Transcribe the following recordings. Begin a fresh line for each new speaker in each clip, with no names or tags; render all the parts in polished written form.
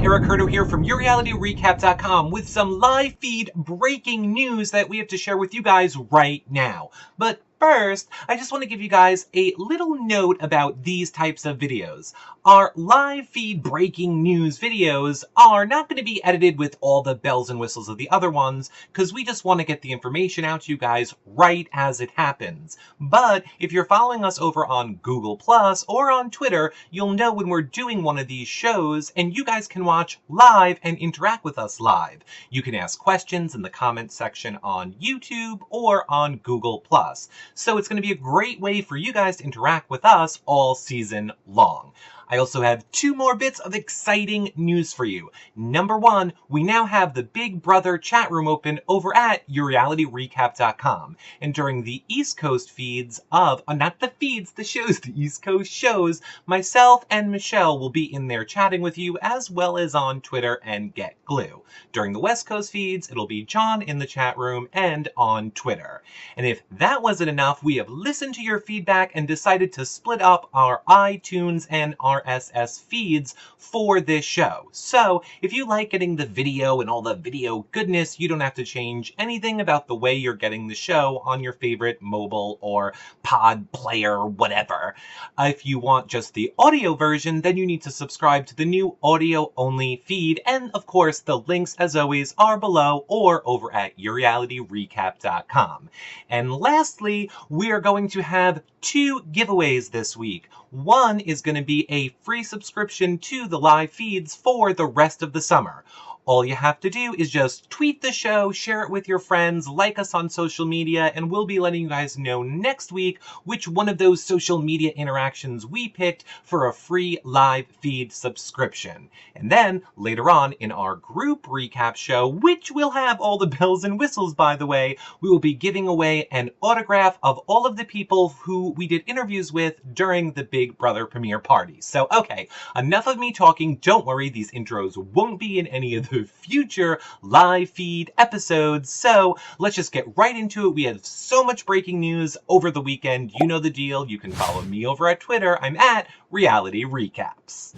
Eric Curto here from YourRealityRecap.com with some live feed breaking news that we have to share with you guys right now. But first, I just want to give you guys a little note about these types of videos. Our live feed breaking news videos are not going to be edited with all the bells and whistles of the other ones, because we just want to get the information out to you guys right as it happens. But if you're following us over on Google Plus or on Twitter, you'll know when we're doing one of these shows, and you guys can watch live and interact with us live. You can ask questions in the comments section on YouTube or on Google Plus. So it's going to be a great way for you guys to interact with us all season long. I also have two more bits of exciting news for you. Number one, we now have the Big Brother chat room open over at YourRealityRecap.com. And during the East Coast feeds of, not the feeds, the shows, the East Coast shows, myself and Michelle will be in there chatting with you, as well as on Twitter and Get Glue. During the West Coast feeds, it'll be John in the chat room and on Twitter. And if that wasn't enough, we have listened to your feedback and decided to split up our iTunes and RSS feeds for this show. So if you like getting the video and all the video goodness, you don't have to change anything about the way you're getting the show on your favorite mobile or pod player, whatever. If you want just the audio version, then you need to subscribe to the new audio only feed. And of course, the links as always are below or over at YourRealityRecap.com. And lastly, we are going to have two giveaways this week. One is going to be a free subscription to the live feeds for the rest of the summer. All you have to do is just tweet the show, share it with your friends, like us on social media, and we'll be letting you guys know next week which one of those social media interactions we picked for a free live feed subscription. And then, later on in our group recap show, which will have all the bells and whistles, by the way, we will be giving away an autograph of all of the people who we did interviews with during the Big Brother premiere party. So, okay, enough of me talking. Don't worry, these intros won't be in any of the future live feed episodes. So let's just get right into it. We have so much breaking news over the weekend. You know the deal. You can follow me over at Twitter. I'm at Reality Recaps.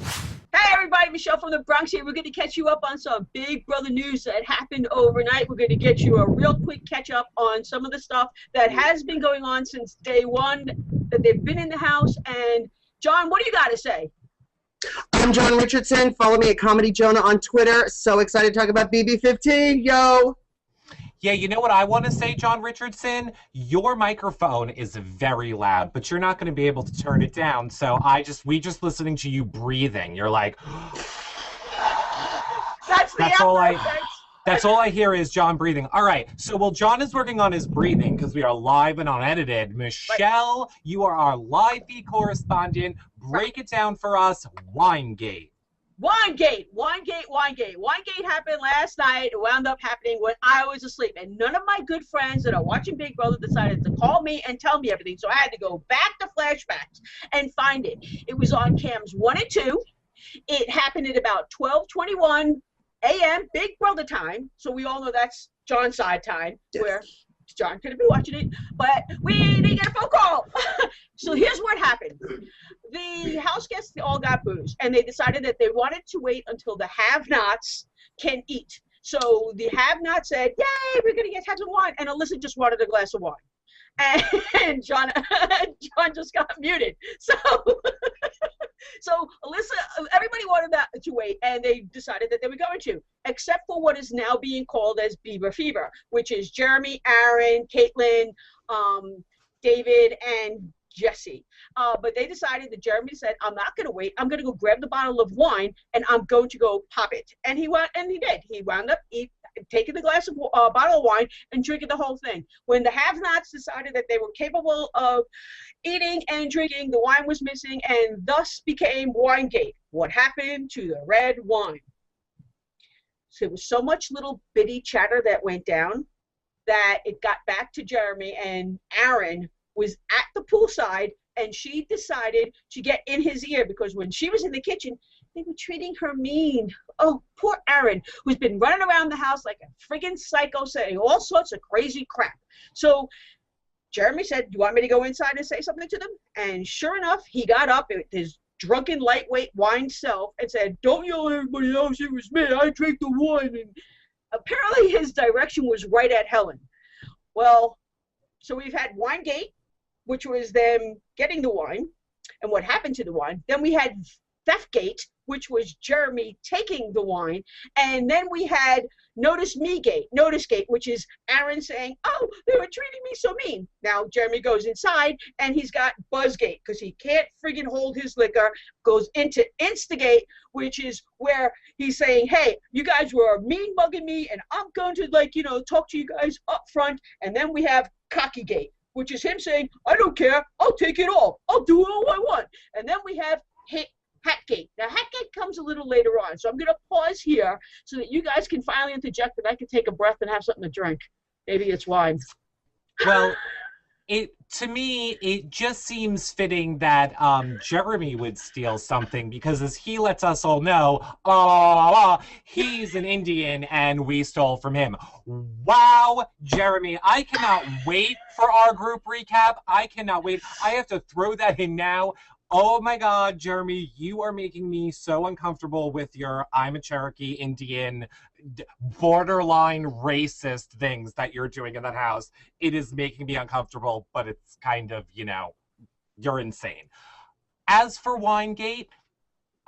Hey everybody, Michelle from the Bronx here. We're going to catch you up on some Big Brother news that happened overnight. We're going to get you a real quick catch up on some of the stuff that has been going on since day one, that they've been in the house. And John, what do you got to say?
I'm John Richardson. Follow me at Comedy Jonah on Twitter. So excited to talk about BB15, yo!
Yeah, you know what I want to say, John Richardson? Your microphone is very loud, but you're not going to be able to turn it down. So we just listening to you breathing. You're like, that's all I hear is John breathing. All right. So while John is working on his breathing, because we are live and unedited, Michelle, you are our live feed correspondent. Break it down for us. Winegate.
Winegate happened last night. It wound up happening when I was asleep. And none of my good friends that are watching Big Brother decided to call me and tell me everything. So I had to go back to flashbacks and find it. It was on cams 1 and 2. It happened at about 12:21 a.m. Big Brother time. So we all know that's John's side time, where John could have been watching it, but we didn't get a phone call. So here's what happened. The house guests all got booze, and they decided that they wanted to wait until the have-nots can eat. So the have-nots said, yay, we're going to have some wine. And Alyssa just wanted a glass of wine. And John just got muted. So Alyssa, everybody wanted that to wait, and they decided that they were going to, except for what is now being called as Bieber Fever, which is Jeremy, Aaron, Caitlin, David, and Jesse. But they decided that Jeremy said, I'm not going to wait. I'm going to go grab the bottle of wine, and I'm going to go pop it. And he did. He wound up taking the glass of bottle of wine and drinking the whole thing. When the have-nots decided that they were capable of eating and drinking, the wine was missing, and thus became Winegate. What happened to the red wine? So there was so much little bitty chatter that went down that it got back to Jeremy, and Aaron was at the poolside, and she decided to get in his ear, because when she was in the kitchen, They were treating her mean. Oh, poor Aaron, who's been running around the house like a friggin' psycho saying all sorts of crazy crap. So Jeremy said, do you want me to go inside and say something to them? And sure enough, he got up with his drunken, lightweight wine self and said, don't yell at everybody else, it was me, I drank the wine. And apparently his direction was right at Helen. Well, so we've had Winegate, which was them getting the wine and what happened to the wine. Then we had Theftgate, which was Jeremy taking the wine. And then we had Notice Gate, which is Aaron saying, oh, they were treating me so mean. Now Jeremy goes inside and he's got Buzzgate because he can't friggin' hold his liquor, goes into Instigate, which is where he's saying, hey, you guys were mean mugging me and I'm going to talk to you guys up front. And then we have Cockygate, which is him saying, I don't care, I'll take it all, I'll do all I want. And then we have Hatgate. Now, Hatgate comes a little later on, so I'm going to pause here so that you guys can finally interject and I can take a breath and have something to drink. Maybe it's wine.
Well, to me, it just seems fitting that Jeremy would steal something because, as he lets us all know, he's an Indian and we stole from him. Wow, Jeremy, I cannot wait for our group recap. I cannot wait. I have to throw that in now. Oh my God, Jeremy, you are making me so uncomfortable with your I'm a Cherokee Indian borderline racist things that you're doing in that house. It is making me uncomfortable, but it's kind of, you're insane. As for Winegate,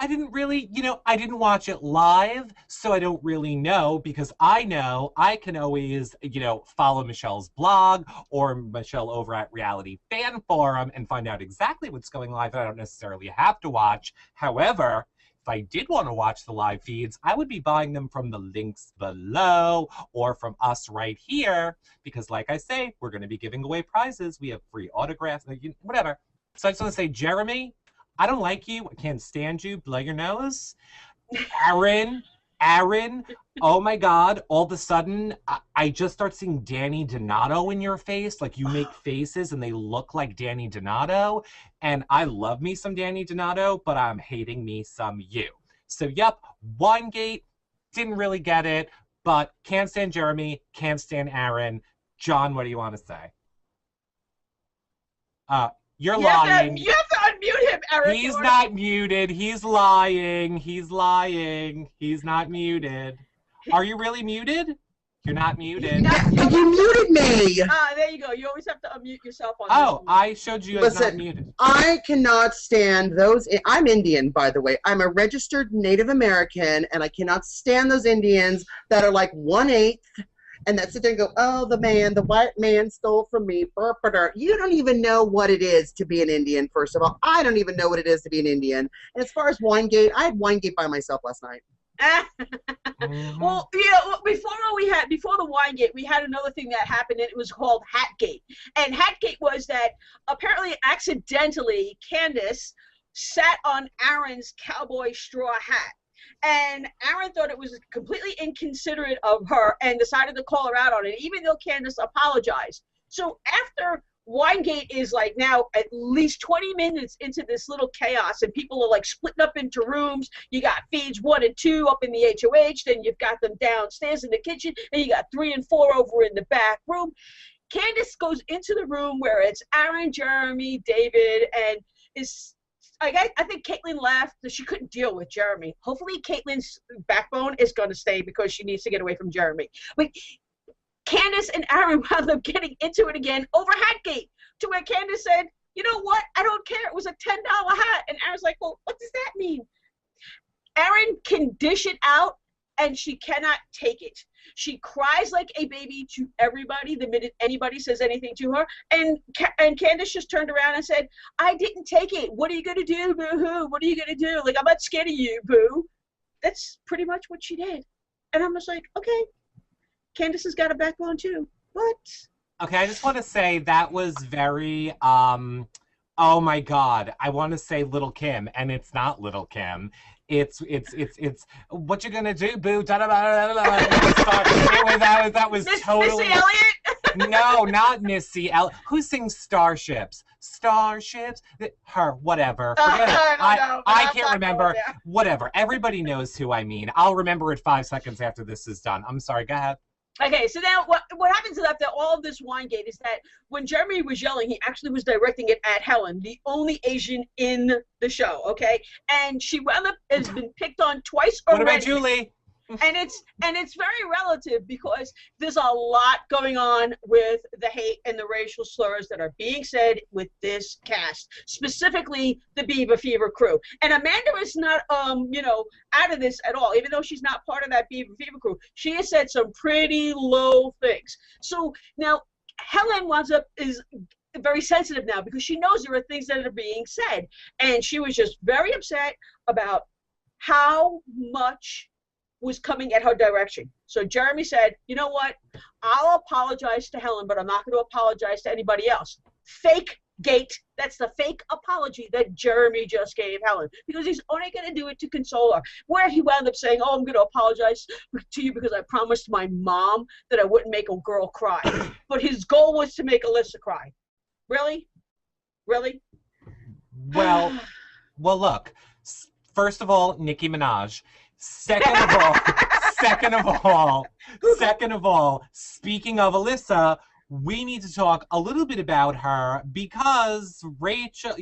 I didn't really, I didn't watch it live, so I don't really know because I know I can always, follow Michelle's blog or Michelle over at Reality Fan Forum and find out exactly what's going live. I don't necessarily have to watch. However, if I did want to watch the live feeds, I would be buying them from the links below or from us right here because, like I say, we're going to be giving away prizes. We have free autographs, whatever. So I just want to say, Jeremy, I don't like you. I can't stand you. Blow your nose. Aaron, oh my God. All of a sudden, I just start seeing Danny Donato in your face. Like you make faces and they look like Danny Donato. And I love me some Danny Donato, but I'm hating me some you. So, yep, Winegate, didn't really get it, but can't stand Jeremy, can't stand Aaron. John, what do you want to say? You're lying.
You have to unmute him, Eric.
He's not muted. He's lying. He's lying. He's not muted. Are you really muted? You're not muted.
You muted me.
There you go. You always have to unmute yourself on
this. I showed you as not muted.
I cannot stand those. I'm Indian, by the way. I'm a registered Native American, and I cannot stand those Indians that are like 1/8. And that sit there and go, oh, the white man stole from me. You don't even know what it is to be an Indian, first of all. I don't even know what it is to be an Indian. And as far as Winegate, I had Winegate by myself last night.
Well, before the Winegate, we had another thing that happened, and it was called Hatgate. And Hatgate was that apparently accidentally Candace sat on Aaron's cowboy straw hat. And Aaron thought it was completely inconsiderate of her and decided to call her out on it, even though Candace apologized. So after Winegate is like now at least 20 minutes into this little chaos, and people are like splitting up into rooms. You got feeds 1 and 2 up in the HOH, then you've got them downstairs in the kitchen, and you got 3 and 4 over in the back room. Candace goes into the room where it's Aaron, Jeremy, David, and I think Caitlin left because she couldn't deal with Jeremy. Hopefully Caitlin's backbone is going to stay because she needs to get away from Jeremy. But Candace and Aaron wound up getting into it again over Hatgate, to where Candace said, you know what? I don't care. It was a $10 hat. And Aaron's like, well, what does that mean? Aaron can dish it out, and she cannot take it. She cries like a baby to everybody the minute anybody says anything to her. And Candace just turned around and said, I didn't take it. What are you going to do, boo-hoo? What are you going to do? Like, I'm not scared of you, boo. That's pretty much what she did. And I'm just like, okay, Candace has got a backbone too. What?
Okay, I just want to say that was very, oh my God, I want to say Little Kim, and it's not Little Kim. It's what you gonna do, boo? Da, da, da, da, da, da. That was
Miss,
totally.
Missy Elliott.
No, not Missy. Who sings Starships? Starships? Her, whatever. Forget it.
I don't know, but
I
I'm
can't
not
remember.
going there.
Whatever. Everybody knows who I mean. I'll remember it 5 seconds after this is done. I'm sorry. Go ahead.
Okay, so now what happens is after all of this Winegate is that when Jeremy was yelling, he actually was directing it at Helen, the only Asian in the show, okay? And she wound up has been picked on twice already.
What about Julie?
And it's very relative because there's a lot going on with the hate and the racial slurs that are being said with this cast, specifically the Beaver Fever crew. And Amanda is not out of this at all, even though she's not part of that Beaver Fever crew. She has said some pretty low things. So now Helen is very sensitive now because she knows there are things that are being said, and she was just very upset about how much was coming at her direction. So Jeremy said, you know what? I'll apologize to Helen, but I'm not going to apologize to anybody else. Fake gate. That's the fake apology that Jeremy just gave Helen because he's only going to do it to console her. Where he wound up saying, oh, I'm going to apologize to you because I promised my mom that I wouldn't make a girl cry. But his goal was to make Alyssa cry. Really? Really?
Well, look. First of all, Nicki Minaj. Second of all, speaking of Alyssa, we need to talk a little bit about her because Rachel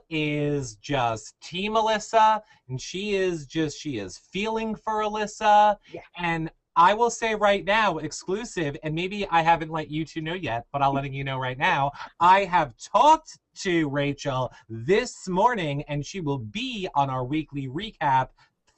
is just Team Alyssa, and she is feeling for Alyssa.
Yeah.
And I will say right now, exclusive, and maybe I haven't let you two know yet, but I'm letting you know right now, I have talked to Rachel this morning, and she will be on our weekly recap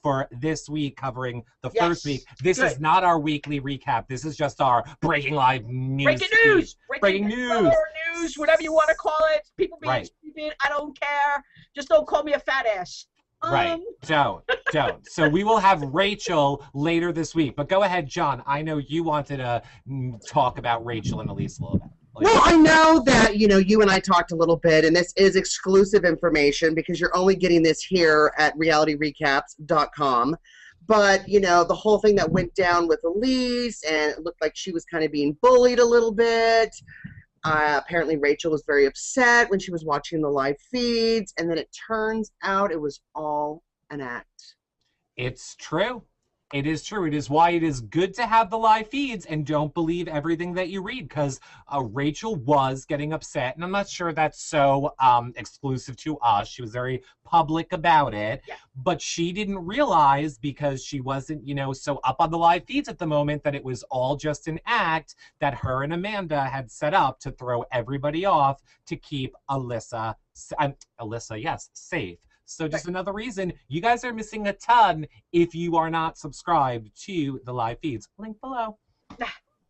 for this week, covering the first week. This is not our weekly recap. This is just our breaking live news. Breaking news,
whatever you want to call it. People being stupid, I don't care. Just don't call me a fat ass.
Right. Don't. So we will have Rachel later this week. But go ahead, John. I know you wanted to talk about Rachel and Elise a little bit.
Well, I know that, you and I talked a little bit, and this is exclusive information because you're only getting this here at realityrecaps.com. But, the whole thing that went down with Elise, and it looked like she was kind of being bullied a little bit. Apparently Rachel was very upset when she was watching the live feeds, and then it turns out it was all an act.
It's true. It is true. It is why it is good to have the live feeds and don't believe everything that you read, because Rachel was getting upset, and I'm not sure that's so exclusive to us. She was very public about it, but she didn't realize, because she wasn't, so up on the live feeds at the moment, that it was all just an act that her and Amanda had set up to throw everybody off to keep Alyssa, safe. So just another reason you guys are missing a ton if you are not subscribed to the live feeds. Link below.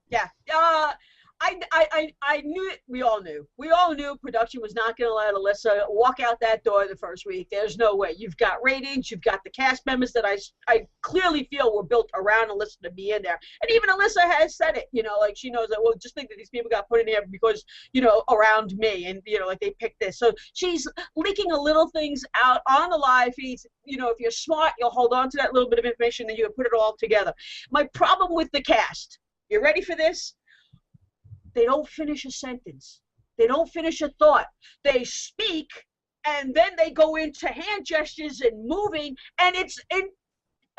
Yeah. I knew it. We all knew production was not going to let Alyssa walk out that door the first week. There's no way. You've got ratings. You've got the cast members that I clearly feel were built around Alyssa to be in there. And even Alyssa has said it, like she knows that, well, just think that these people got put in there because, around me, and, like they picked this. So she's leaking a little things out on the live feeds. If you're smart, you'll hold on to that little bit of information and you can put it all together. My problem with the cast, you ready for this? They don't finish a sentence. They don't finish a thought. They speak, and then they go into hand gestures and moving, and it's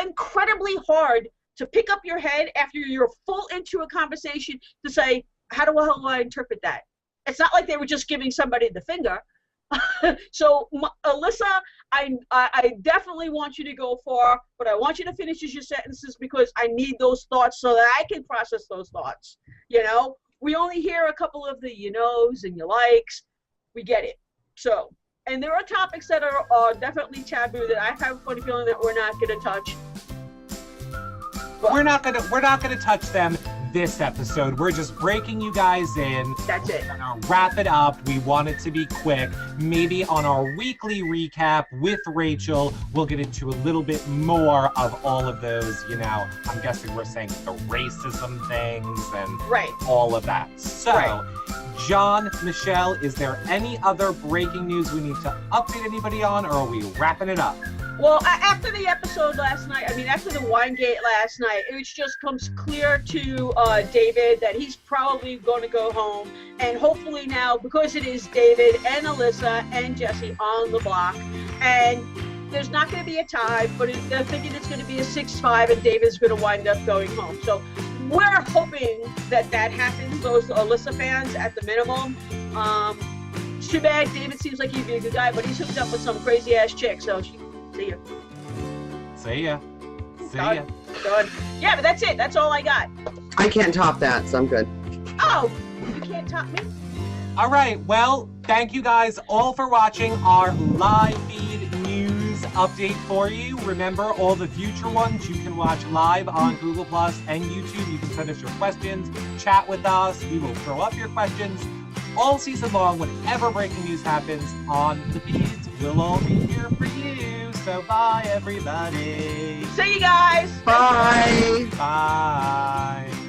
incredibly hard to pick up your head after you're full into a conversation to say, how do I interpret that? It's not like they were just giving somebody the finger. So, Alyssa, I definitely want you to go far, but I want you to finish your sentences because I need those thoughts so that I can process those thoughts, We only hear a couple of the knows and you likes. We get it. So, and there are topics that are definitely taboo that I have a funny feeling that we're not going to touch.
But we're not gonna touch them this episode. We're just breaking you guys in.
That's it.
We're gonna wrap it up. We want it to be quick. Maybe on our weekly recap with Rachel, we'll get into a little bit more of all of those, I'm guessing we're saying the racism things and all of that. So, John, Michelle, is there any other breaking news we need to update anybody on, or are we wrapping it up?
Well, after the episode last night, I mean, after the Winegate last night, it just comes clear to David that he's probably going to go home. And hopefully now, because it is David and Alyssa and Jesse on the block, and there's not going to be a tie, but they're thinking it's going to be a 6-5, and David's going to wind up going home. So we're hoping that happens, those Alyssa fans at the minimum. It's too bad. David seems like he'd be a good guy, but he's hooked up with some crazy-ass chick, so see ya.
See ya. See ya.
Done. Yeah, but that's it. That's all I got.
I can't top that, so I'm good.
Oh, you can't top me?
All right. Well, thank you guys all for watching our live feed news update for you. Remember, all the future ones you can watch live on Google Plus and YouTube. You can send us your questions, chat with us. We will throw up your questions all season long. Whenever breaking news happens on the feeds, we'll all be here for you. So bye, everybody.
See you guys.
Bye.
Bye.